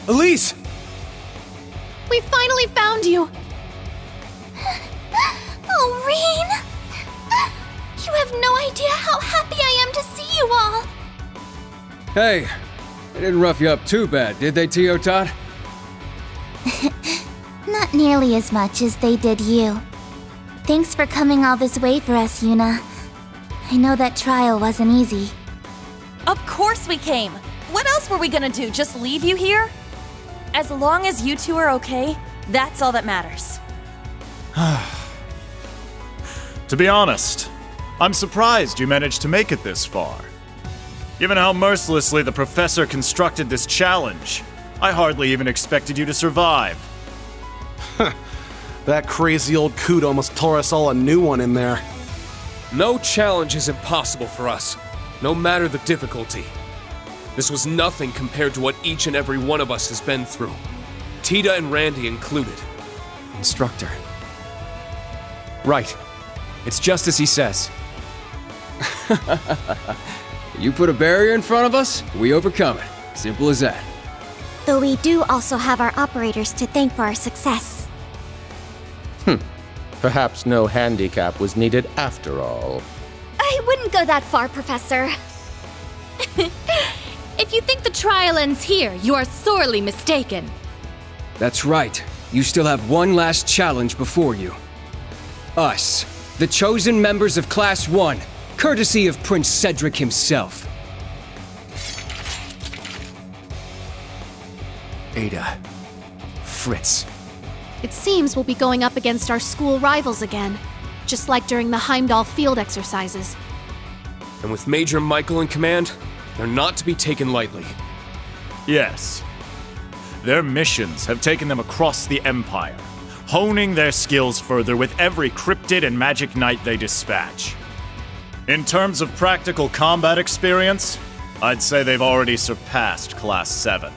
Elise! We finally found you! Oh, Rean! You have no idea how happy I am to see you all! Hey, they didn't rough you up too bad, did they, Teotot? Not nearly as much as they did you. Thanks for coming all this way for us, Yuna. I know that trial wasn't easy. Of course we came! What else were we gonna do, just leave you here? As long as you two are okay, that's all that matters. To be honest, I'm surprised you managed to make it this far. Given how mercilessly the professor constructed this challenge, I hardly even expected you to survive. That crazy old coot almost tore us all a new one in there. No challenge is impossible for us, no matter the difficulty. This was nothing compared to what each and every one of us has been through. Tita and Randy included. Instructor. Right. It's just as he says. You put a barrier in front of us, we overcome it. Simple as that. Though we do also have our operators to thank for our success. Perhaps no handicap was needed after all. I wouldn't go that far, Professor. If you think the trial ends here, you are sorely mistaken. That's right. You still have one last challenge before you. Us, the chosen members of Class 1, courtesy of Prince Cedric himself. Ada. Fritz. It seems we'll be going up against our school rivals again, just like during the Heimdall field exercises. And with Major Michael in command, they're not to be taken lightly. Yes. Their missions have taken them across the Empire, honing their skills further with every cryptid and magic knight they dispatch. In terms of practical combat experience, I'd say they've already surpassed Class 7.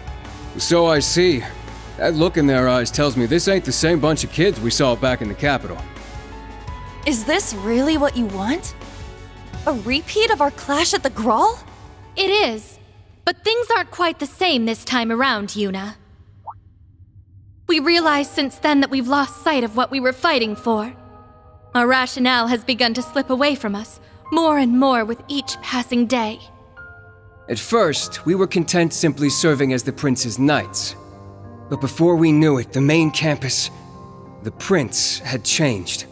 So I see. That look in their eyes tells me this ain't the same bunch of kids we saw back in the capital. Is this really what you want? A repeat of our clash at the Grawl? It is. But things aren't quite the same this time around, Yuna. We realized since then that we've lost sight of what we were fighting for. Our rationale has begun to slip away from us, more and more with each passing day. At first, we were content simply serving as the Prince's knights. But before we knew it, the main campus, the Prince, had changed.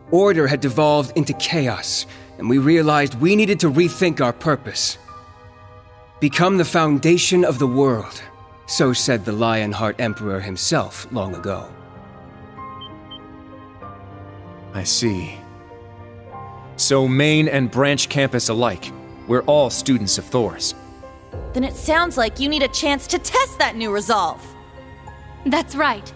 Order had devolved into chaos, and we realized we needed to rethink our purpose. Become the foundation of the world, so said the Lionheart Emperor himself long ago. I see. So main and branch campus alike, we're all students of Thor's. Then it sounds like you need a chance to test that new resolve. That's right.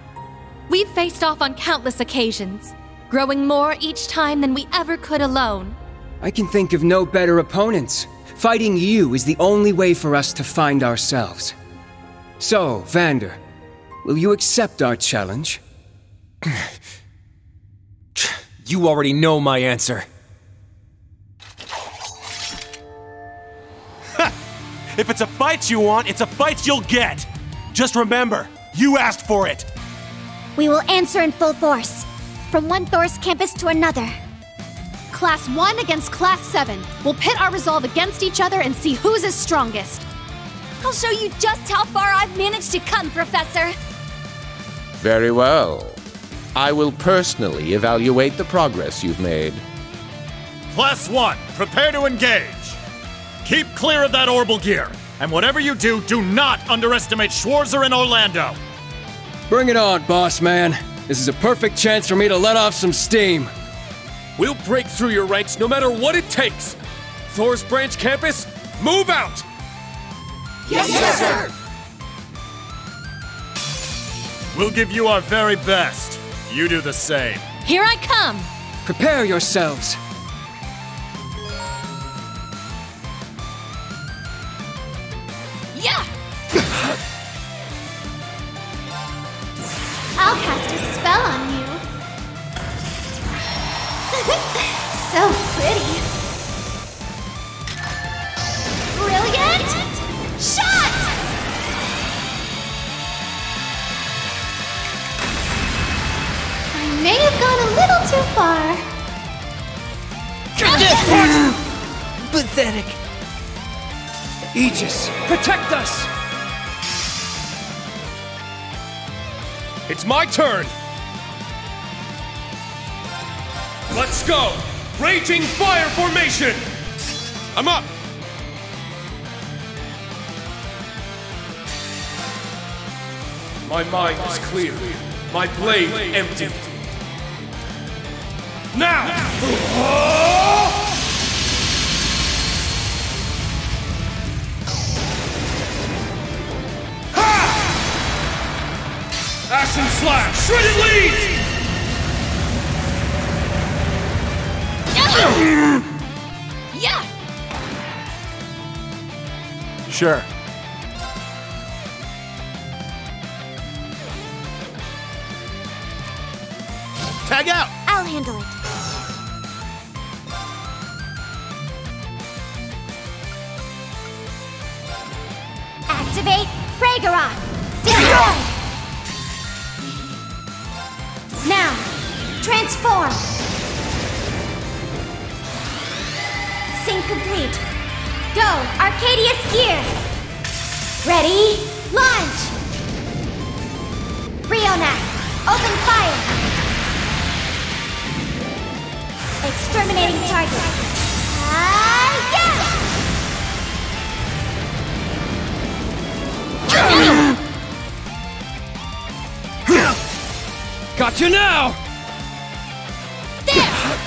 We've faced off on countless occasions, growing more each time than we ever could alone. I can think of no better opponents. Fighting you is the only way for us to find ourselves. So, Vander, will you accept our challenge? You already know my answer. If it's a fight you want, it's a fight you'll get. Just remember, you asked for it. We will answer in full force, from one Thor's campus to another. Class 1 against Class 7. We'll pit our resolve against each other and see who's is strongest. I'll show you just how far I've managed to come, Professor. Very well. I will personally evaluate the progress you've made. Class 1, prepare to engage. Keep clear of that orbital gear, and whatever you do, do not underestimate Schwarzer and Orlando. Bring it on, boss man. This is a perfect chance for me to let off some steam. We'll break through your ranks no matter what it takes. Thor's branch campus, move out! Yes, sir! We'll give you our very best. You do the same. Here I come! Prepare yourselves. Yeah! I'll cast a spell on you. So pretty. Brilliant shot! little too far. Pathetic. Aegis, protect us! It's my turn! Let's go! Raging fire formation! I'm up! My mind is clear. My blade empty. Now! Action slash! Shredded lead! Yeah! Sure. Tag out! I'll handle it. Activate Pragarok! Destroy! Now, transform! Sync complete. Go, Arcadius Gear! Ready, launch! Rionac, open fire! Exterminating target. Yeah! Gotcha now! There!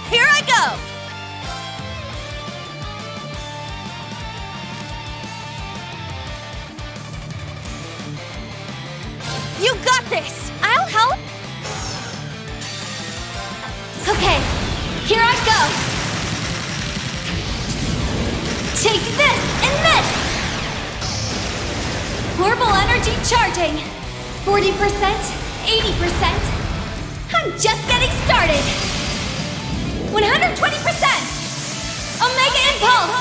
Here I go! You got this! I'll help! Okay, here I go! Take this and this! Orbital energy charging! 40%, 80%. I'm just getting started! 120%! Omega Impulse!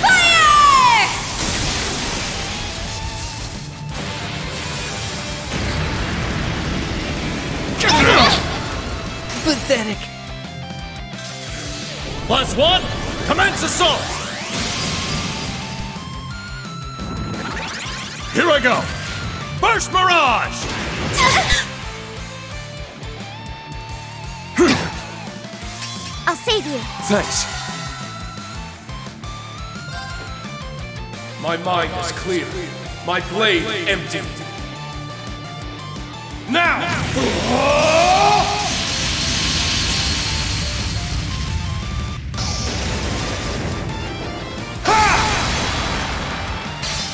Fire! Pathetic. +1, commence assault! Here I go! Burst Mirage! I'll save you. Thanks. My mind is clear. My blade empty. Now!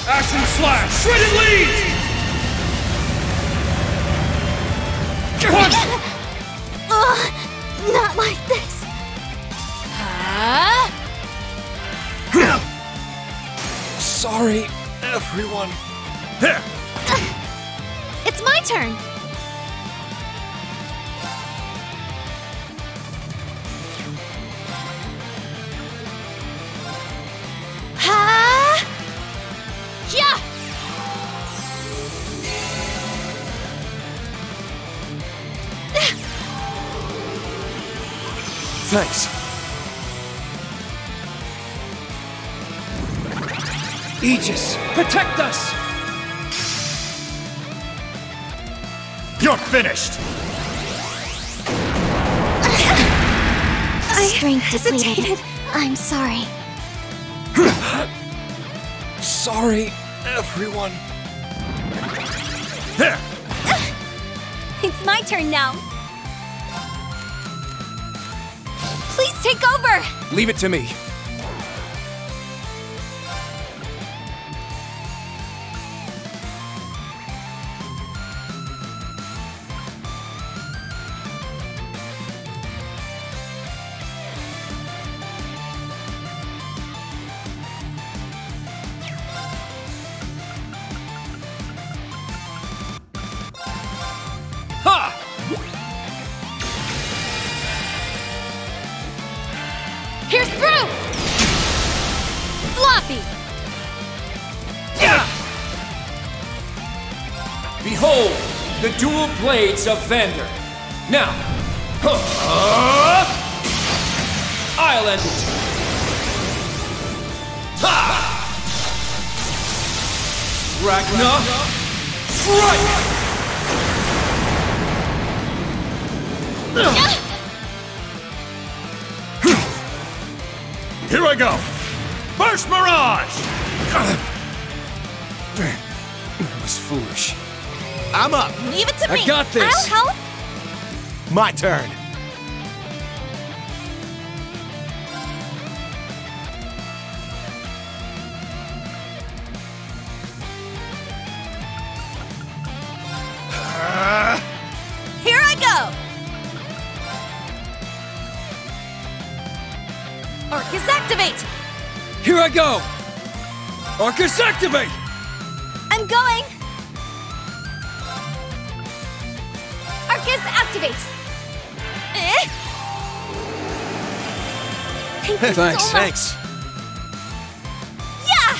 Action slash! Shredded lead! Not like this. Sorry, everyone. There! It's my turn! Ha! Yeah! Thanks. Aegis, protect us! You're finished! Strength depleted. I'm sorry. Sorry, everyone. There! It's my turn now. Please take over! Leave it to me. Ha! Here's through! Floppy! Yeah! Behold, the dual blades of Vander. Now, I'll end it. Ha! Ragnar, strike! Here I go! Burst Mirage! That was foolish. I'm up. Leave it to me. I got this. I'll help. My turn. Here I go. Arcus activate. Here I go! Arcus activate! I'm going. Arcus activate. Thank you Thanks. so much. Thanks. Yeah.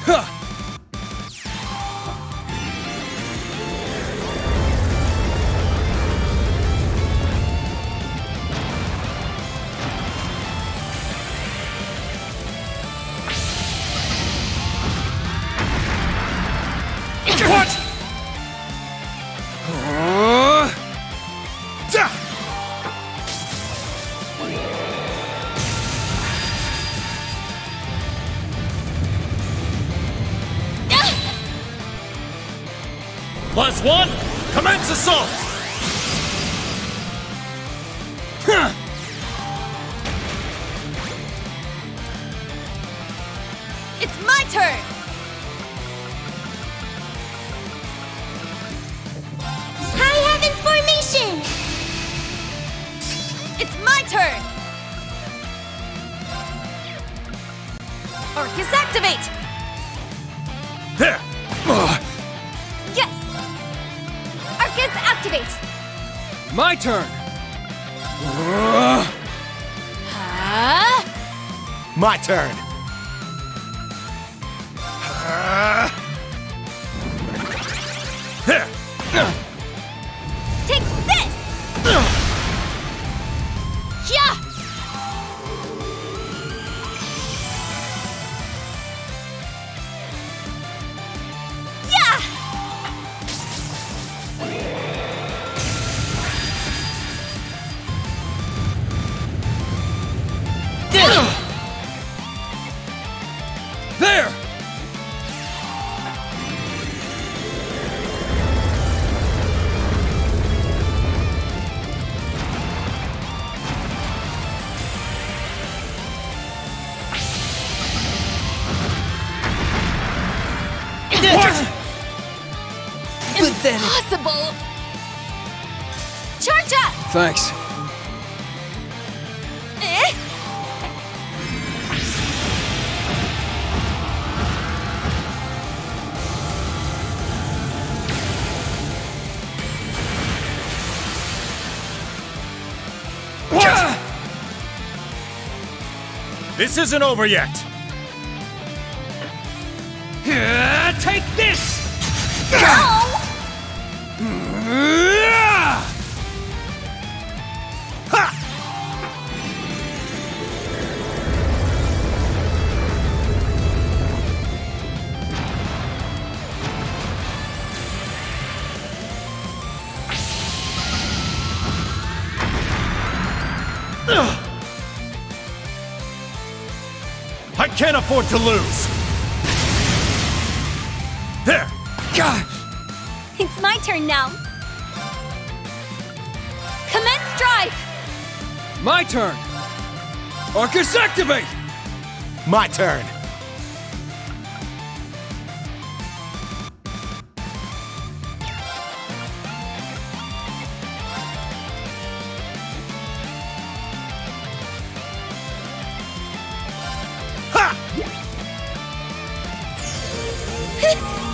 Huh. What? Plus one, commence assault! It's my turn. High Heavens formation! It's my turn. Arcus activate. There! Yes. Arcus activate. My turn! My turn. There! Take this. Yeah. Yeah. There! Impossible. Charge up. Thanks. This isn't over yet! Take this! I can't afford to lose! There! It's my turn now. Commence drive. My turn! Arcus activate! My turn.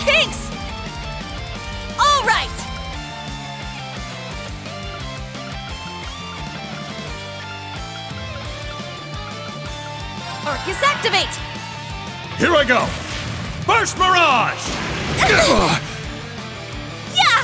Thanks. All right. activate! Here I go! Burst Mirage! Yeah!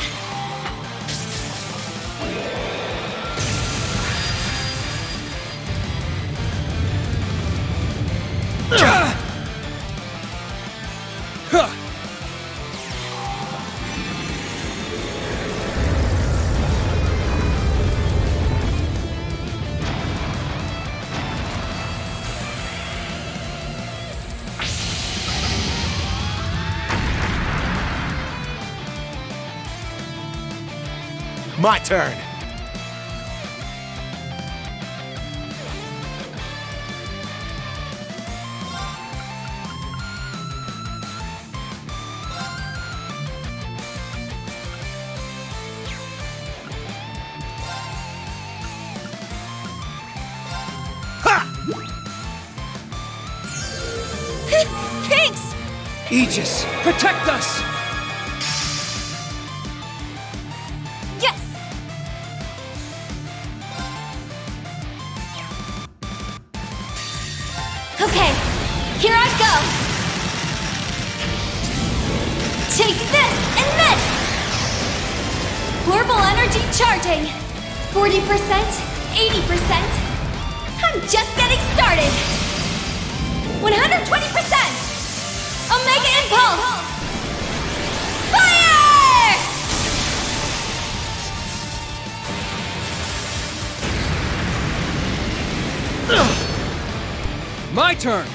My turn. Thanks! Aegis, protect us! Yes! Okay, here I go! Take this and this! Orbital energy charging! 40%, 80%. I'm just getting started! 120%! Omega Impulse! Fire! My turn!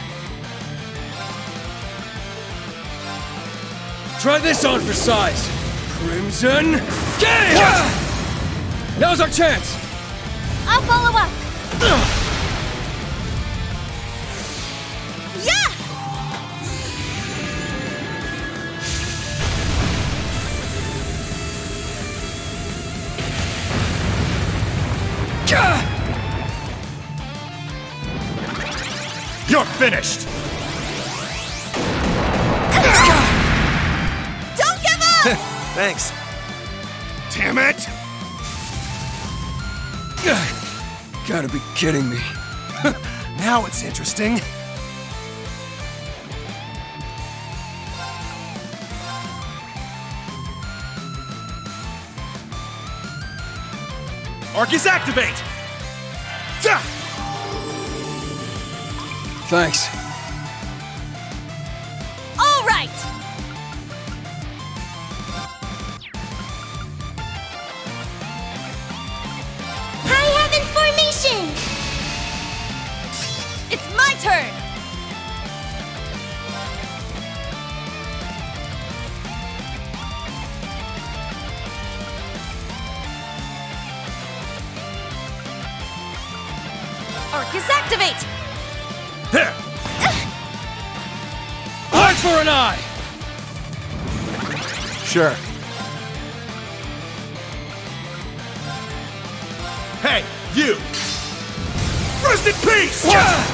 Try this on for size! Crimson Gale! Now's our chance! I'll follow up! Yeah! You're finished! Don't give up! Thanks. Damn it! Gotta be kidding me. Now it's interesting. Arcus activate! Ja! Thanks. All right! High Heaven Formation! It's my turn! Arcus activate! There! Eye for an eye! Sure. Hey, you! Rest in peace! Yeah!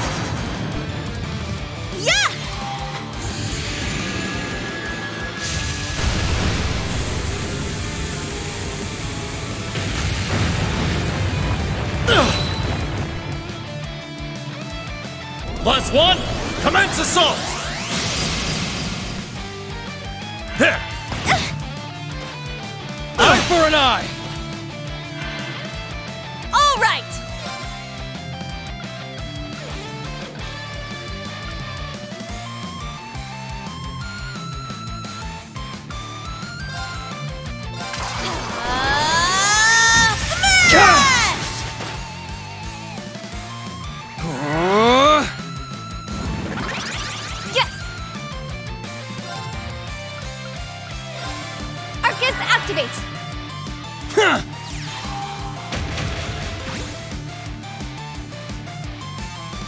Last one! Commence assault! There! Eye for an eye! All right! Activate!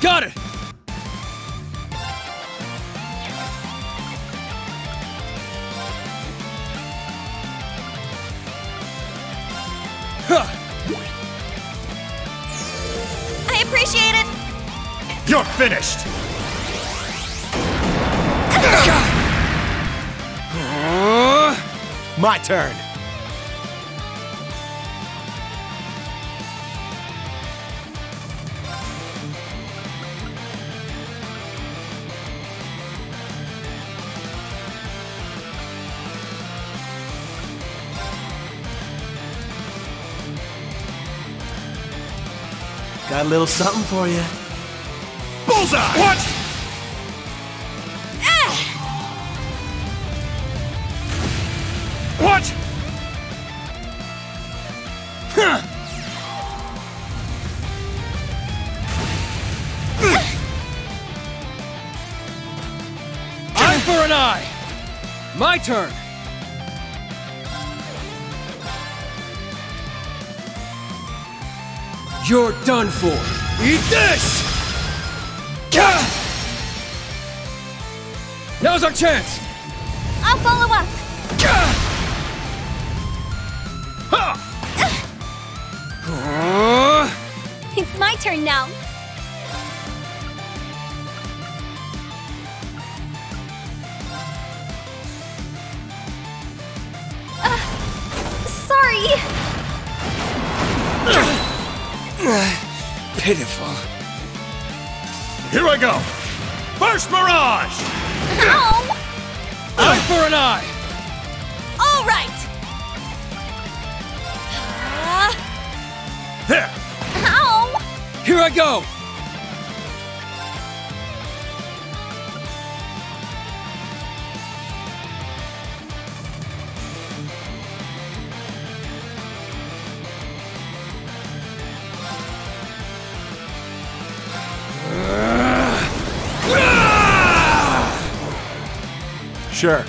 Got it! I appreciate it! You're finished! My turn. Got a little something for you. Bullseye! What? What? Huh. Eye for an eye! My turn! You're done for! Eat this! Gah! Now's our chance! I'll follow up. Gah! Ha! It's my turn now. Sorry. Pitiful. Here I go! First Mirage! Ow! Eye for an eye! All right. There! Ow! Here I go! Sure.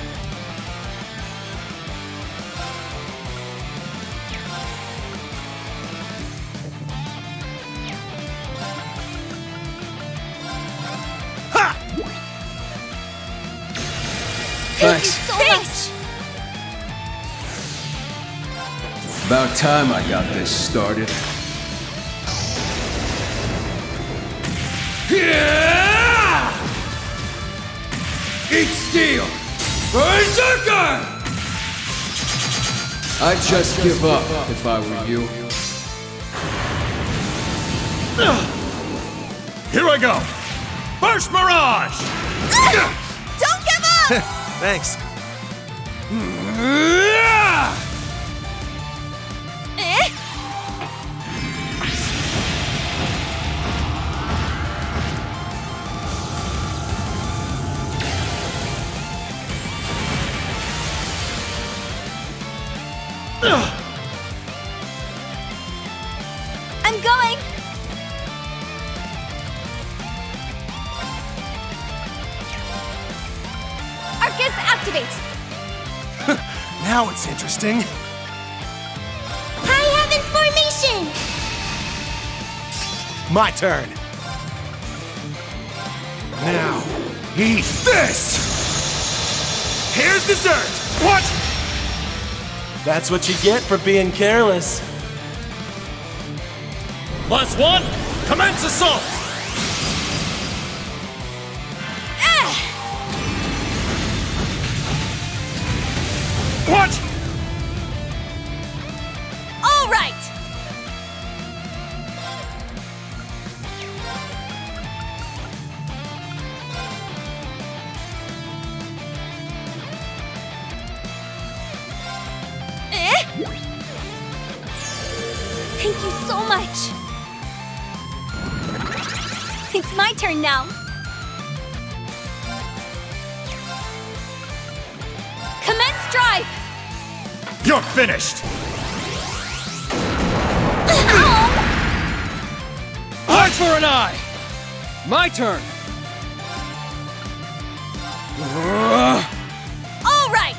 Thanks. So much. About time I got this started. Yeah! Eat steel! Berserker! I'd just give up if I were you. Here I go! First Mirage! Don't give up! Thanks. Eh? I'm going. Arcus, activate. Now it's interesting. High Heaven's formation! My turn. Now, eat this! Here's dessert! What? That's what you get for being careless. Plus one, commence assault! What? All right. Thank you so much. It's my turn now. Commence drive. You're finished! Eye for an eye! My turn! All right.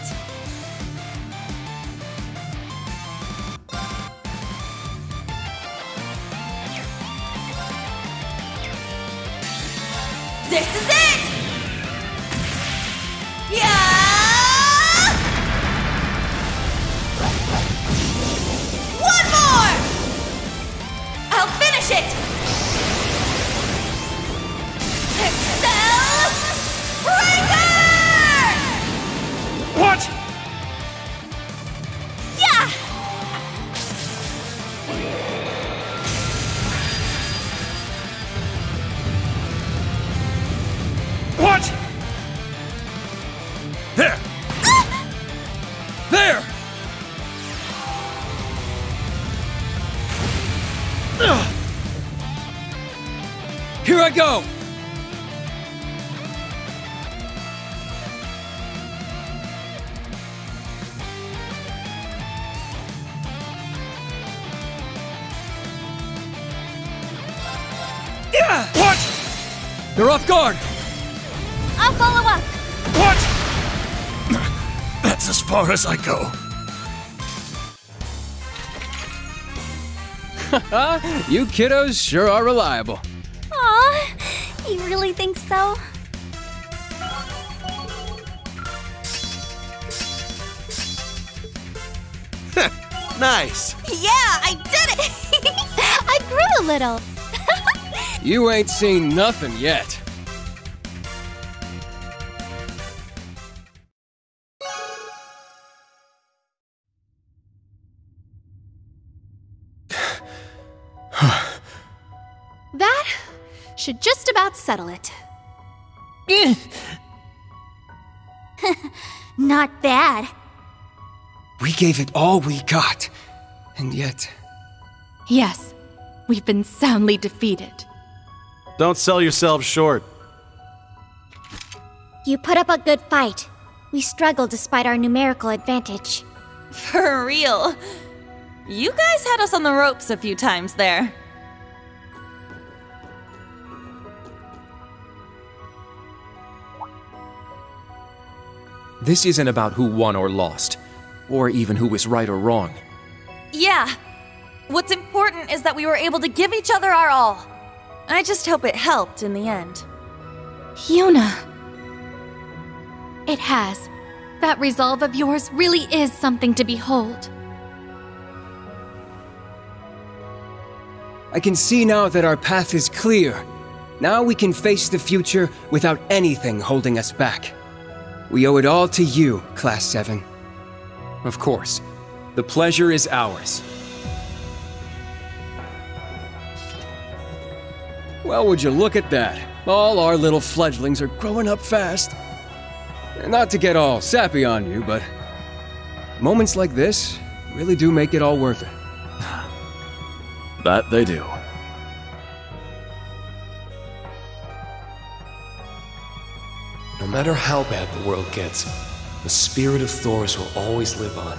This is it! Yeah! One more! I'll finish it! Excel Breaker! What? Yeah! I go! Yeah! What? They're off guard! I'll follow up. What? That's as far as I go. You kiddos sure are reliable. Aw, you really think so? Nice. Yeah, I did it! I grew a little. You ain't seen nothing yet. That should just about settle it. Not bad. We gave it all we got, and yet... Yes, we've been soundly defeated. Don't sell yourselves short. You put up a good fight. We struggled despite our numerical advantage. For real. You guys had us on the ropes a few times there. This isn't about who won or lost, or even who was right or wrong. Yeah. What's important is that we were able to give each other our all. I just hope it helped in the end. Yuna. It has. That resolve of yours really is something to behold. I can see now that our path is clear. Now we can face the future without anything holding us back. We owe it all to you, Class 7. Of course. The pleasure is ours. Well, would you look at that? All our little fledglings are growing up fast. Not to get all sappy on you, but moments like this really do make it all worth it. That they do. No matter how bad the world gets, the spirit of Thors will always live on.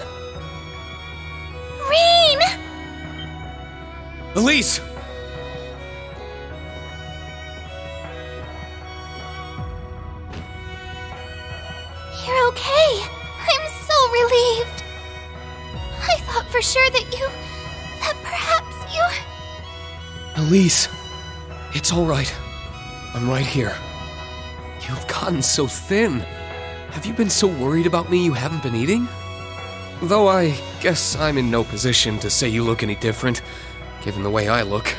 Rain! Elise! You're okay. I'm so relieved. I thought for sure that perhaps you... Elise! It's alright. I'm right here. You've gotten so thin. Have you been so worried about me you haven't been eating? Though I guess I'm in no position to say you look any different, given the way I look.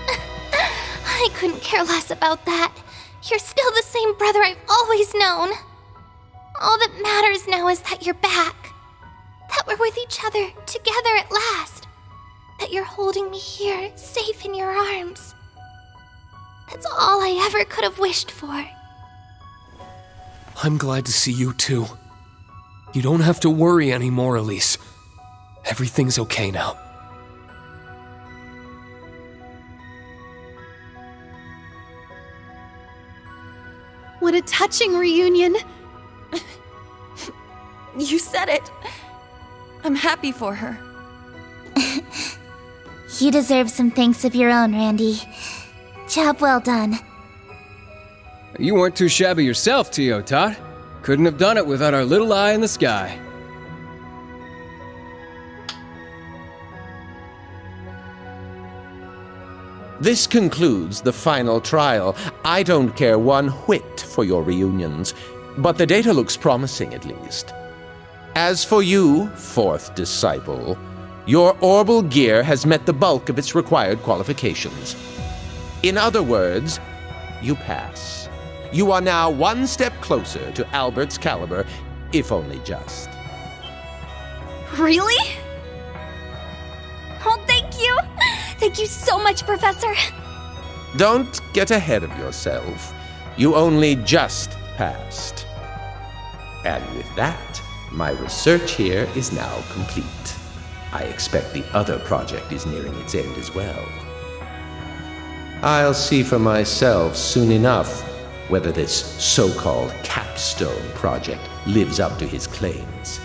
I couldn't care less about that. You're still the same brother I've always known. All that matters now is that you're back. That we're with each other, together at last. That you're holding me here, safe in your arms. That's all I ever could have wished for. I'm glad to see you too. You don't have to worry anymore, Elise. Everything's okay now. What a touching reunion. You said it. I'm happy for her. You deserve some thanks of your own, Randy. Job well done. You weren't too shabby yourself, Tio Tot. Couldn't have done it without our little eye in the sky. This concludes the final trial. I don't care one whit for your reunions, but the data looks promising at least. As for you, fourth disciple, your orbal gear has met the bulk of its required qualifications. In other words, you pass. You are now one step closer to Albert's caliber, if only just. Really? Oh, thank you! Thank you so much, Professor! Don't get ahead of yourself. You only just passed. And with that, my research here is now complete. I expect the other project is nearing its end as well. I'll see for myself soon enough whether this so-called capstone project lives up to his claims.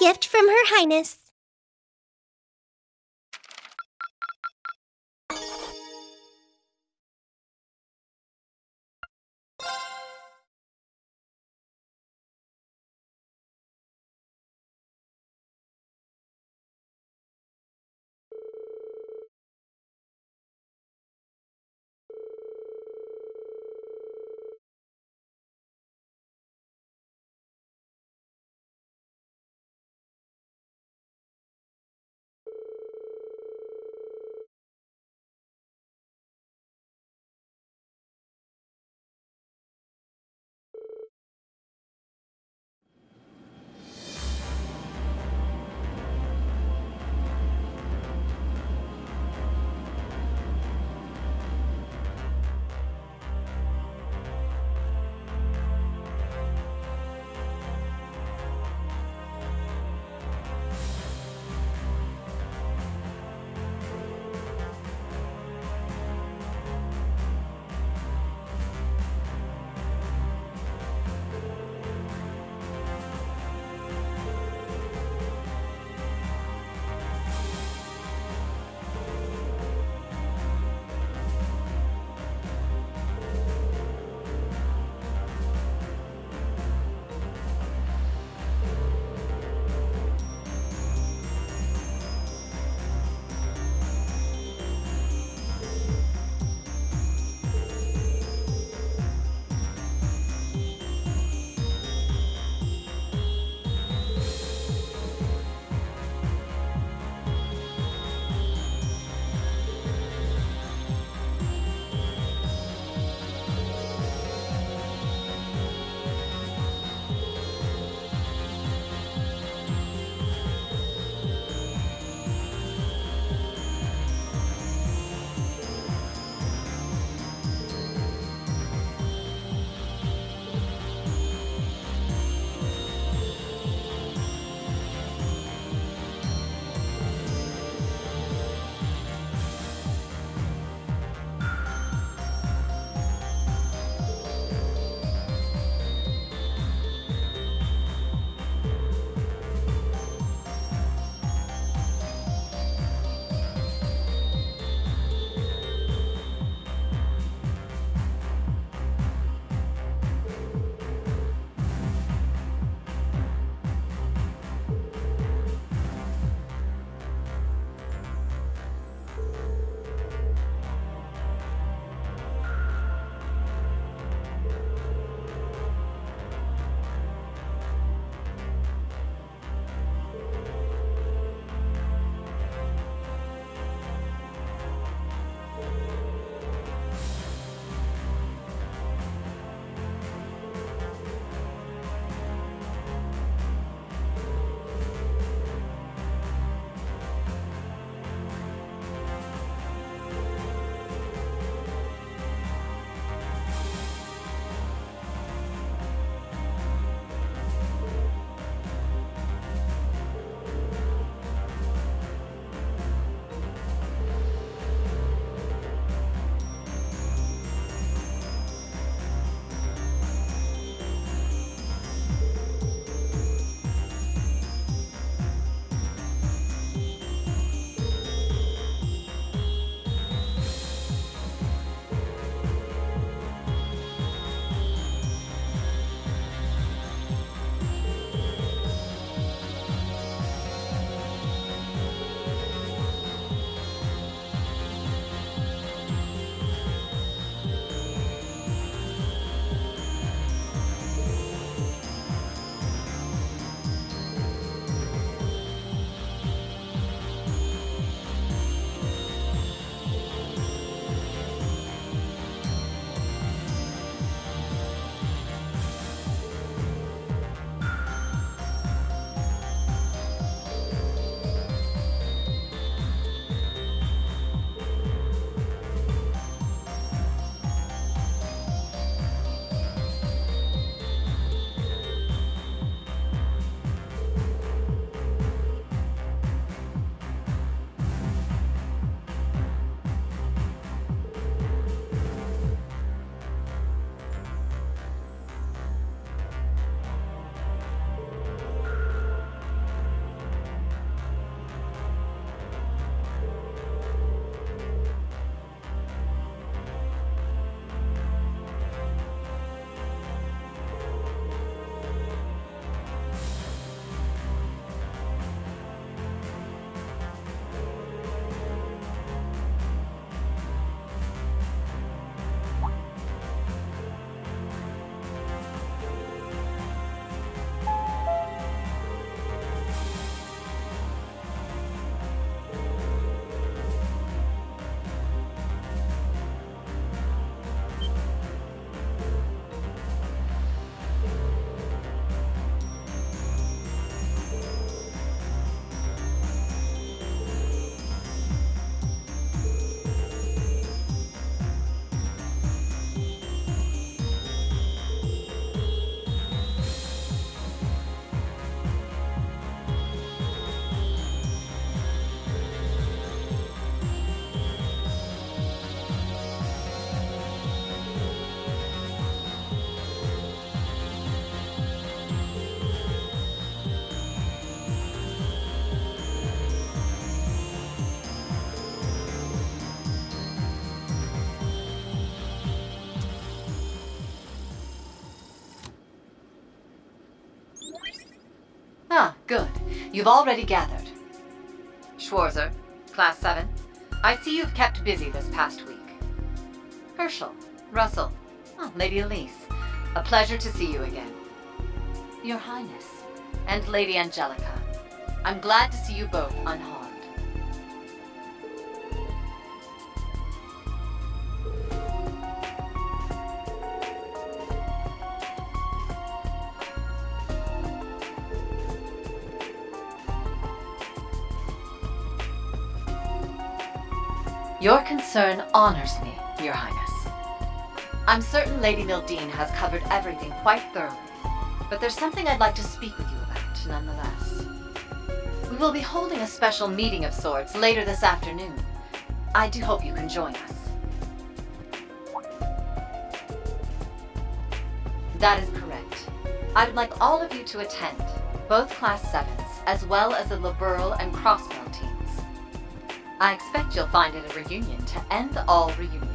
gift from Her Highness. You've already gathered. Schwarzer, Class 7, I see you've kept busy this past week. Herschel, Russell, Lady Elise, a pleasure to see you again. Your Highness, and Lady Angelica, I'm glad to see you both unharmed. Your concern honors me, Your Highness. I'm certain Lady Mildine has covered everything quite thoroughly, but there's something I'd like to speak with you about, nonetheless. We will be holding a special meeting of sorts later this afternoon. I do hope you can join us. That is correct. I would like all of you to attend, both Class 7s, as well as the Liberal and Crossbell teams. I expect you'll find it a reunion to end all reunions.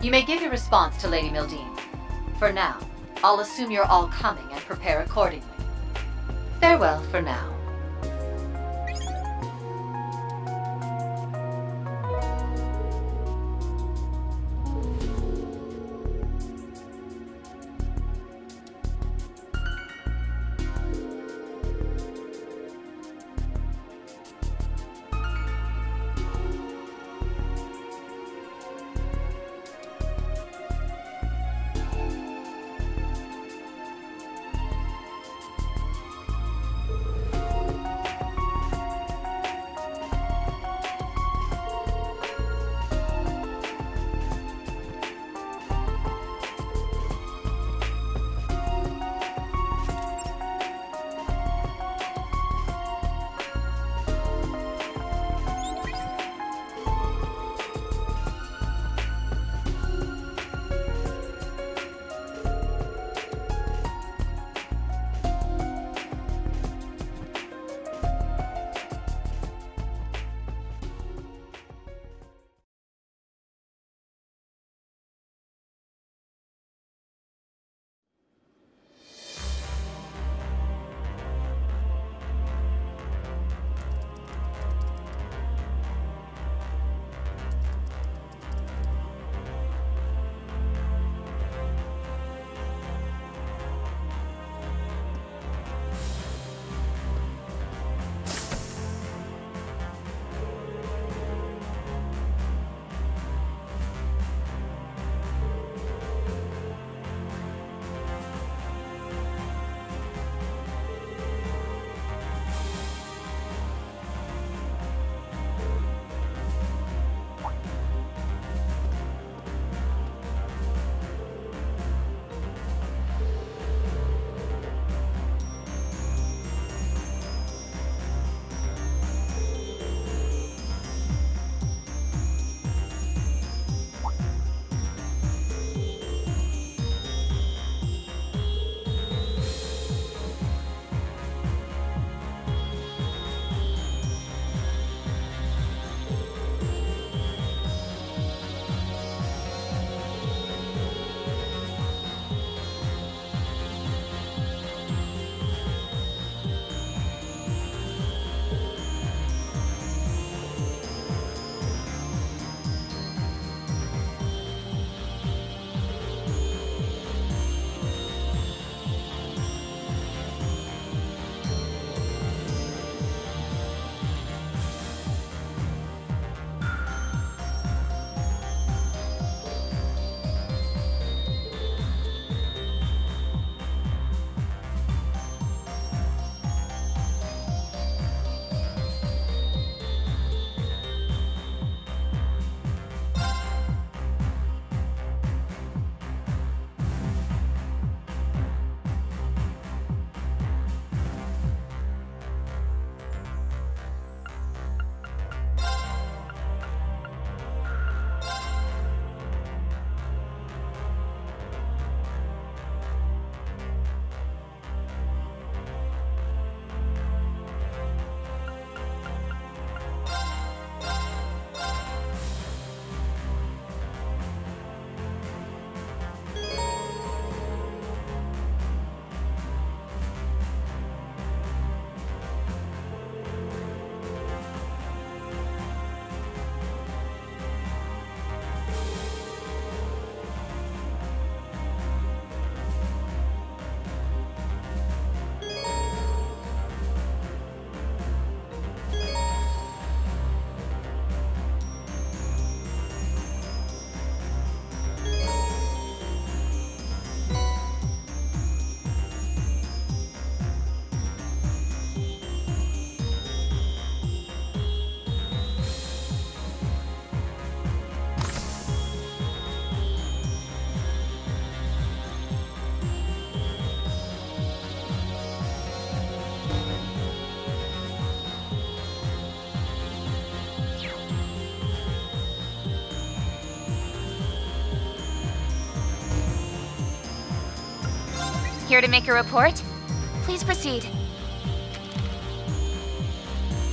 You may give your response to Lady Mildine. For now, I'll assume you're all coming and prepare accordingly. Farewell for now. Here to make a report? Please proceed.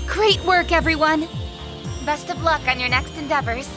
Great work, everyone! Best of luck on your next endeavors.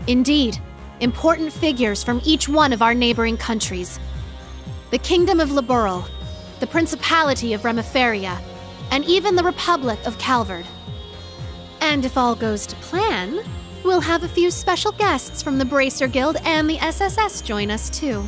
Indeed, important figures from each one of our neighboring countries. The Kingdom of Laboral, the Principality of Remiferia, and even the Republic of Calvard. And if all goes to plan, we'll have a few special guests from the Bracer Guild and the SSS join us too.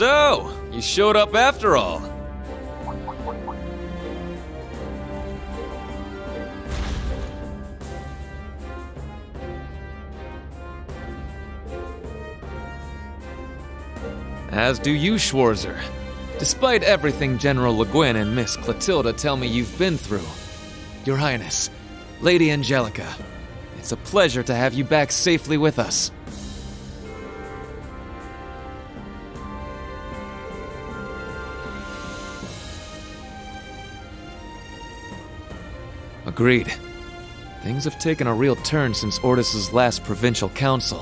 So, you showed up after all. As do you, Schwarzer. Despite everything General Le Guin and Miss Clotilda tell me you've been through. Your Highness, Lady Angelica, it's a pleasure to have you back safely with us. Agreed. Things have taken a real turn since Ordis's last provincial council.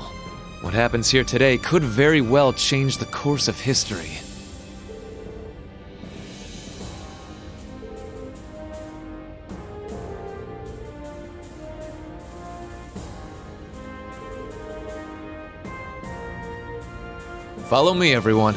What happens here today could very well change the course of history. Follow me, everyone.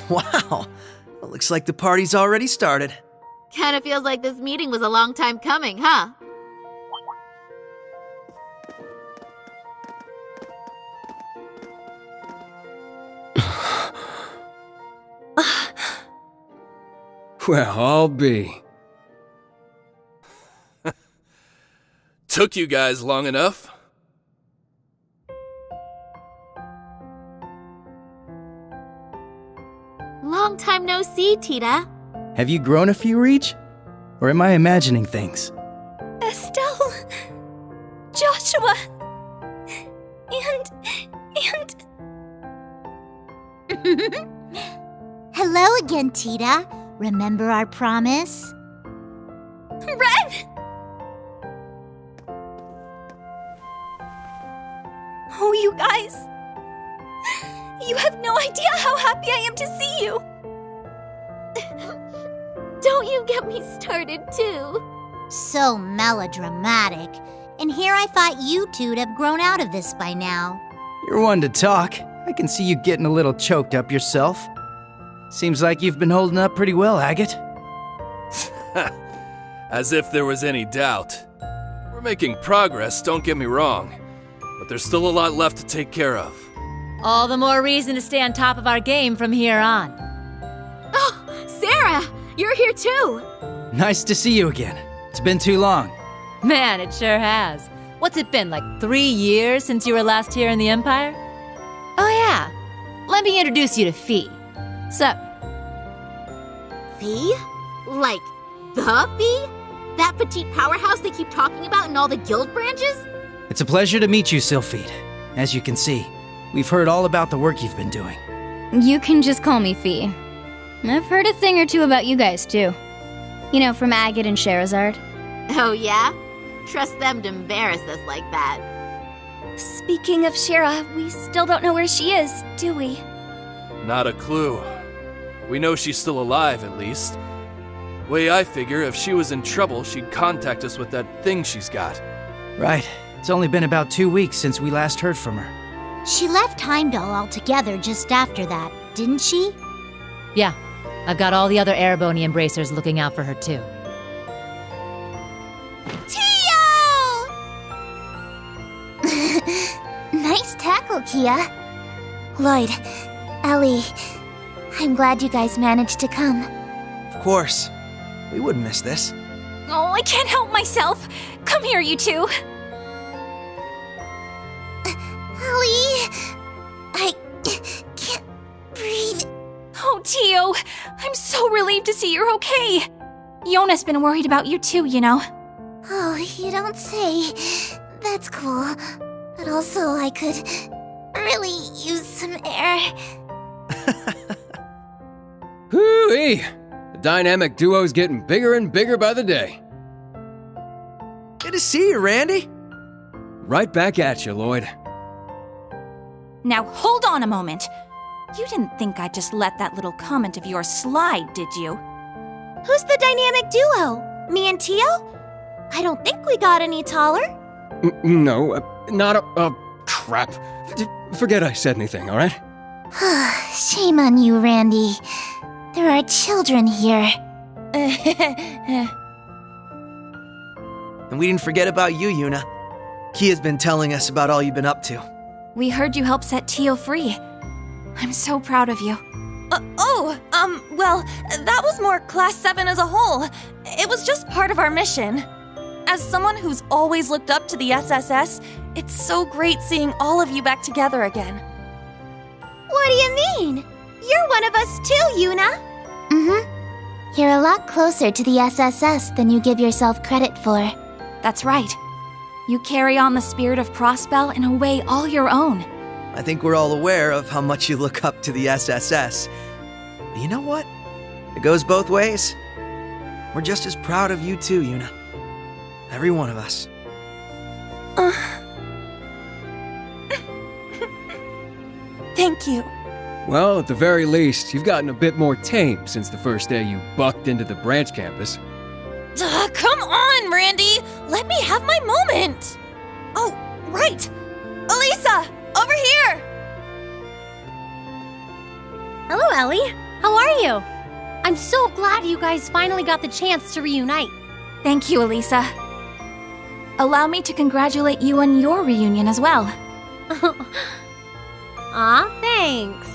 Wow, well, looks like the party's already started. Kinda feels like this meeting was a long time coming, huh? Well, I'll be. Took you guys long enough. Long time no see, Tita. Have you grown a few, Reach? Or am I imagining things? Estelle... Joshua... and... Hello again, Tita. Remember our promise? Ren! Oh, you guys. You have no idea how happy I am to see you. Don't you get me started, too. So melodramatic. And here I thought you two'd have grown out of this by now. You're one to talk. I can see you getting a little choked up yourself. Seems like you've been holding up pretty well, Agate. As if there was any doubt. We're making progress, don't get me wrong. But there's still a lot left to take care of. All the more reason to stay on top of our game from here on. Oh, Sarah! You're here too! Nice to see you again. It's been too long. Man, it sure has. What's it been, like 3 years since you were last here in the Empire? Oh yeah, let me introduce you to Fee. So... Fee? Like, the Fee? That petite powerhouse they keep talking about in all the guild branches? It's a pleasure to meet you, Sylphide. As you can see, we've heard all about the work you've been doing. You can just call me Fee. I've heard a thing or two about you guys, too. You know, from Agate and Sherazard. Oh yeah? Trust them to embarrass us like that. Speaking of Shera, we still don't know where she is, do we? Not a clue. We know she's still alive, at least. Way I figure, if she was in trouble, she'd contact us with that thing she's got. Right. It's only been about 2 weeks since we last heard from her. She left Heimdall altogether just after that, didn't she? Yeah, I've got all the other Erebony Embracers looking out for her too. Nice tackle, Kia. Lloyd, Ellie, I'm glad you guys managed to come. Of course. We wouldn't miss this. Oh, I can't help myself. Come here, you two. Ellie, I can't breathe. Oh, Tio, I'm so relieved to see you're okay. Yona's been worried about you too, you know. Oh, you don't say. That's cool. But also, I could really use some air. Hoo-wee! The dynamic duo's getting bigger and bigger by the day. Good to see you, Randy. Right back at you, Lloyd. Now hold on a moment. You didn't think I'd just let that little comment of yours slide, did you? Who's the dynamic duo? Me and Tio? I don't think we got any taller. No, not a... crap. Forget I said anything, alright? Shame on you, Randy. There are children here. And we didn't forget about you, Yuna. Kia's been telling us about all you've been up to. We heard you helped set Tio free. I'm so proud of you. Well, that was more Class 7 as a whole. It was just part of our mission. As someone who's always looked up to the SSS, it's so great seeing all of you back together again. What do you mean? You're one of us too, Yuna. Mm-hmm. You're a lot closer to the SSS than you give yourself credit for. That's right. You carry on the spirit of Prospel in a way all your own. I think we're all aware of how much you look up to the SSS. But you know what? It goes both ways. We're just as proud of you too, Yuna. Every one of us. Thank you. Well, at the very least, you've gotten a bit more tame since the first day you bucked into the branch campus. Come on, Randy! Let me have my moment! Oh, right! Elisa! Over here! Hello, Ellie. How are you? I'm so glad you guys finally got the chance to reunite. Thank you, Elisa. Allow me to congratulate you on your reunion as well. Aw, thanks.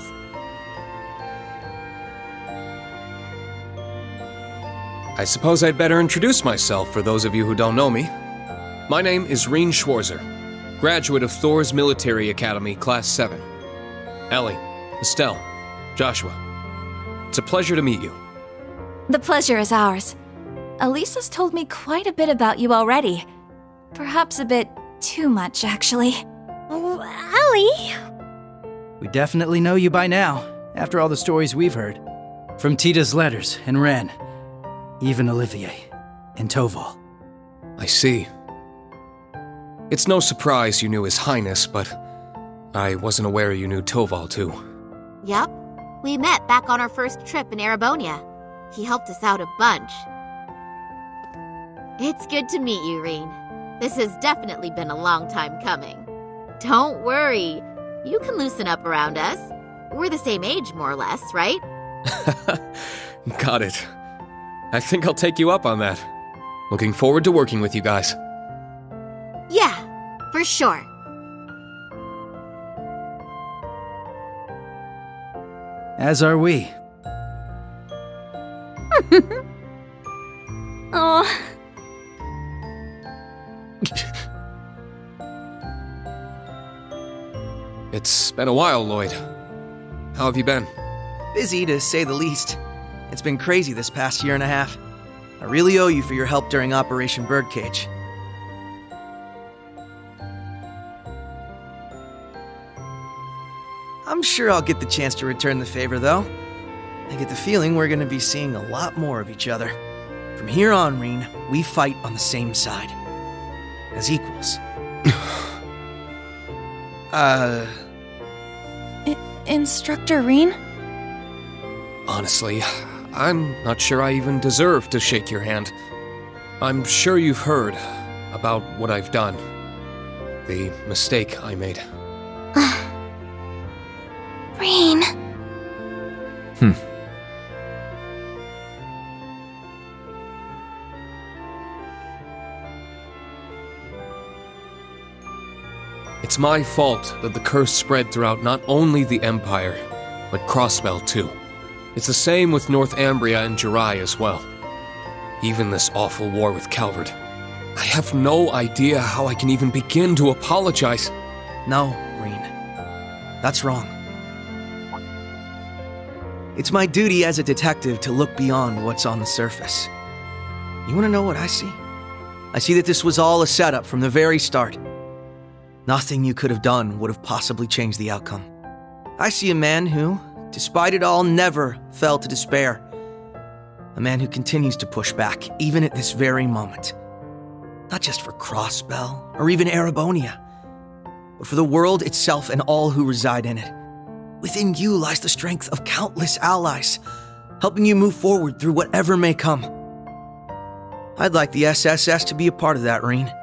I suppose I'd better introduce myself for those of you who don't know me. My name is Reen Schwarzer, graduate of Thor's Military Academy, Class 7. Ellie, Estelle, Joshua. It's a pleasure to meet you. The pleasure is ours. Elisa's told me quite a bit about you already. Perhaps a bit too much, actually. Oh, Allie! We definitely know you by now, after all the stories we've heard. From Tita's letters and Ren, even Olivier and Toval. I see. It's no surprise you knew His Highness, but I wasn't aware you knew Toval too. Yep. We met back on our first trip in Arabonia. He helped us out a bunch. It's good to meet you, Reen. This has definitely been a long time coming. Don't worry. You can loosen up around us. We're the same age, more or less, right? Got it. I think I'll take you up on that. Looking forward to working with you guys. Yeah, for sure. As are we. Oh. It's been a while, Lloyd. How have you been? Busy, to say the least. It's been crazy this past year and a half. I really owe you for your help during Operation Birdcage. I'm sure I'll get the chance to return the favor, though. I get the feeling we're gonna be seeing a lot more of each other. From here on, Reen, we fight on the same side. As equals. Instructor Reen? Honestly, I'm not sure I even deserve to shake your hand. I'm sure you've heard about what I've done. The mistake I made. Reen. It's my fault that the curse spread throughout not only the Empire, but Crossbell too. It's the same with North Ambria and Jirai as well. Even this awful war with Calvard. I have no idea how I can even begin to apologize. No, Reen. That's wrong. It's my duty as a detective to look beyond what's on the surface. You want to know what I see? I see that this was all a setup from the very start. Nothing you could have done would have possibly changed the outcome. I see a man who, despite it all, never fell to despair. A man who continues to push back, even at this very moment. Not just for Crossbell, or even Arabonia, but for the world itself and all who reside in it. Within you lies the strength of countless allies, helping you move forward through whatever may come. I'd like the SSS to be a part of that, Reen.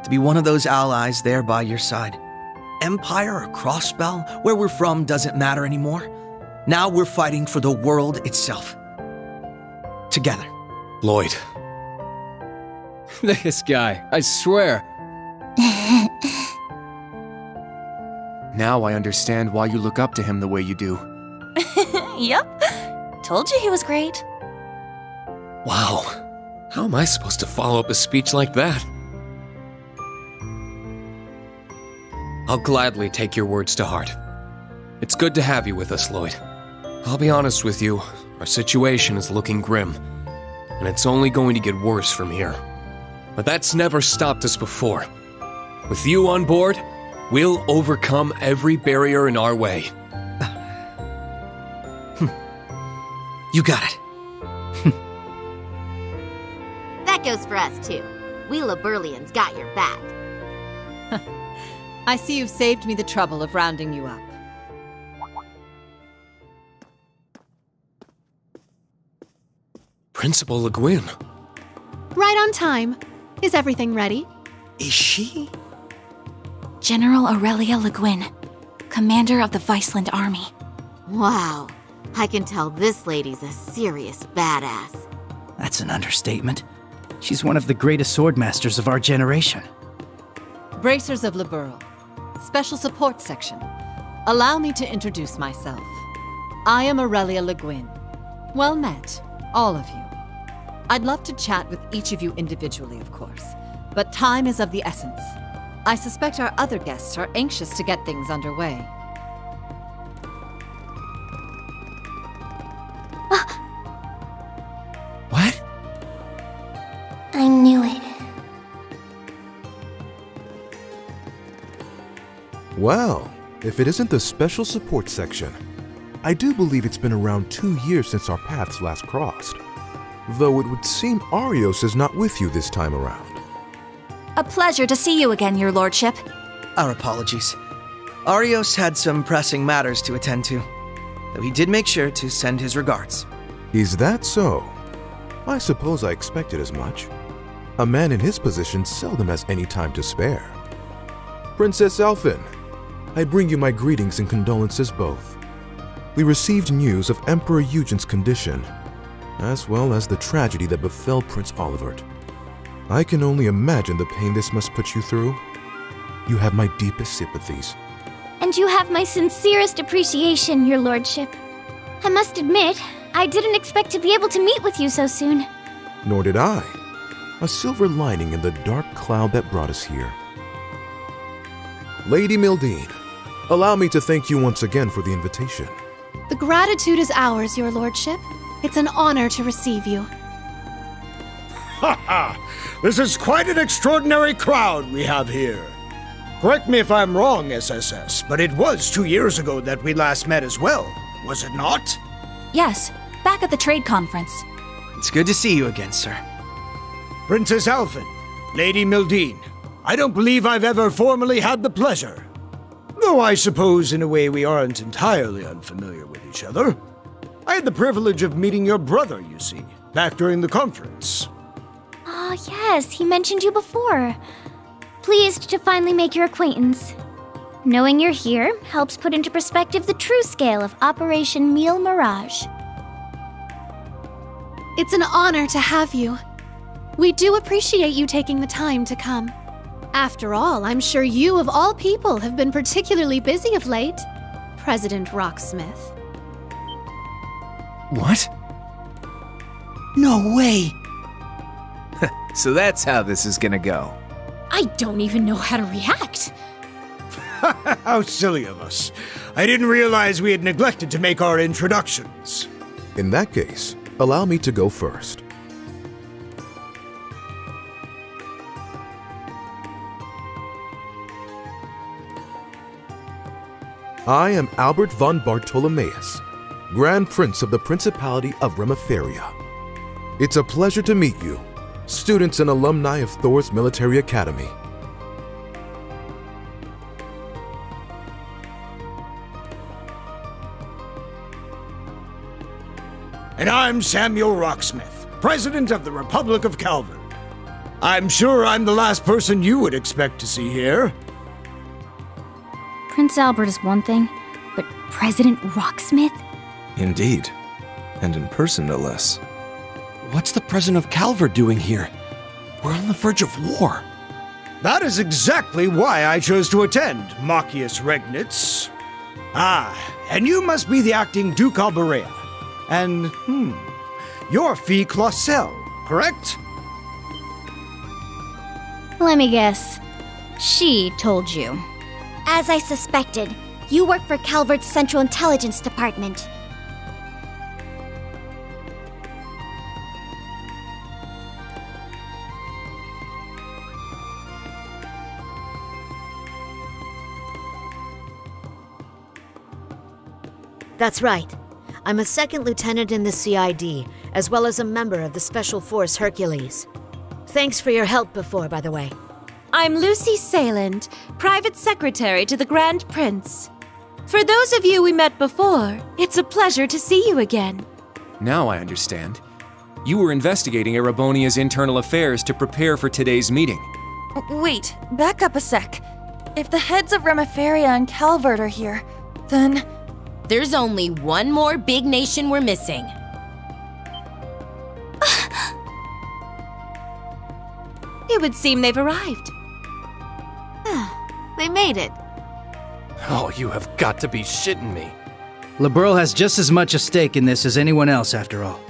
To be one of those allies there by your side. Empire or Crossbell, where we're from doesn't matter anymore. Now we're fighting for the world itself. Together. Lloyd. This guy, I swear. Now I understand why you look up to him the way you do. Yep. Told you he was great. Wow. How am I supposed to follow up a speech like that? I'll gladly take your words to heart. It's good to have you with us, Lloyd. I'll be honest with you, our situation is looking grim, and it's only going to get worse from here. But that's never stopped us before. With you on board, we'll overcome every barrier in our way. You got it. That goes for us, too. We Laburlians got your back. I see you've saved me the trouble of rounding you up. Principal Le Guin. Right on time. Is everything ready? Is she? General Aurelia Le Guin, commander of the Viceland Army. Wow. I can tell this lady's a serious badass. That's an understatement. She's one of the greatest swordmasters of our generation. Bracers of Liberl. Special Support Section. Allow me to introduce myself. I am Aurelia Le Guin. Well met, all of you. I'd love to chat with each of you individually, of course, but time is of the essence. I suspect our other guests are anxious to get things underway. Well, if it isn't the Special Support Section, I do believe it's been around 2 years since our paths last crossed. Though it would seem Arios is not with you this time around. A pleasure to see you again, Your Lordship. Our apologies. Arios had some pressing matters to attend to, though he did make sure to send his regards. Is that so? I suppose I expected as much. A man in his position seldom has any time to spare. Princess Elphin, I bring you my greetings and condolences both. We received news of Emperor Eugen's condition, as well as the tragedy that befell Prince Olivert. I can only imagine the pain this must put you through. You have my deepest sympathies. And you have my sincerest appreciation, Your Lordship. I must admit, I didn't expect to be able to meet with you so soon. Nor did I. A silver lining in the dark cloud that brought us here. Lady Mildine, allow me to thank you once again for the invitation. The gratitude is ours, Your Lordship. It's an honor to receive you. Ha ha! This is quite an extraordinary crowd we have here. Correct me if I'm wrong, SSS, but it was 2 years ago that we last met as well, was it not? Yes, back at the trade conference. It's good to see you again, sir. Princess Elphin, Lady Mildine, I don't believe I've ever formally had the pleasure. Though I suppose in a way we aren't entirely unfamiliar with each other. I had the privilege of meeting your brother, you see, back during the conference. Ah, yes, he mentioned you before. Pleased to finally make your acquaintance. Knowing you're here helps put into perspective the true scale of Operation Meal Mirage. It's an honor to have you. We do appreciate you taking the time to come. After all, I'm sure you, of all people, have been particularly busy of late, President Rocksmith. What? No way! So that's how this is gonna go. I don't even know how to react. How silly of us. I didn't realize we had neglected to make our introductions. In that case, allow me to go first. I am Albert von Bartolomeus, Grand Prince of the Principality of Remiferia. It's a pleasure to meet you, students and alumni of Thor's Military Academy. And I'm Samuel Rocksmith, President of the Republic of Calvard. I'm sure I'm the last person you would expect to see here. Prince Albert is one thing, but President Rocksmith? Indeed. And in person, no less. What's the President of Calvard doing here? We're on the verge of war. That is exactly why I chose to attend, Machius Regnitz. Ah, and you must be the acting Duke Alberea. And, you're Fee Clausel, correct? Let me guess. She told you. As I suspected, you work for Calvard's Central Intelligence Department. That's right. I'm a second lieutenant in the CID, as well as a member of the Special Force Hercules. Thanks for your help before, by the way. I'm Lucy Sayland, Private Secretary to the Grand Prince. For those of you we met before, it's a pleasure to see you again. Now I understand. You were investigating Erebonia's internal affairs to prepare for today's meeting. Wait, back up a sec. If the heads of Remiferia and Calvard are here, then... There's only one more big nation we're missing. It would seem they've arrived. They made it. Oh, you have got to be shitting me. Liberl has just as much a stake in this as anyone else, after all.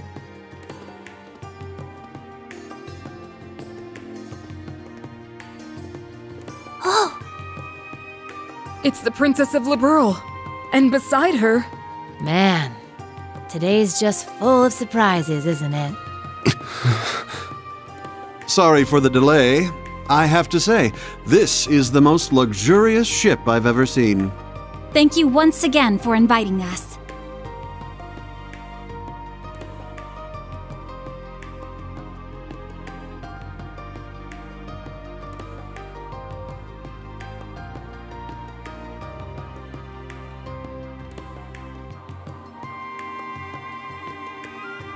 Oh! It's the Princess of Liberl. And beside her... Man, today's just full of surprises, isn't it? Sorry for the delay. I have to say, this is the most luxurious ship I've ever seen. Thank you once again for inviting us.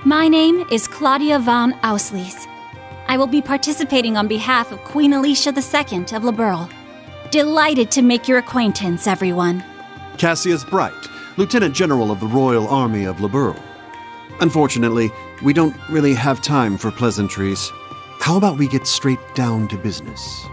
My name is Claudia von Auslies. I will be participating on behalf of Queen Alicia II of Liberl. Delighted to make your acquaintance, everyone. Cassius Bright, Lieutenant General of the Royal Army of Liberl. Unfortunately, we don't really have time for pleasantries. How about we get straight down to business?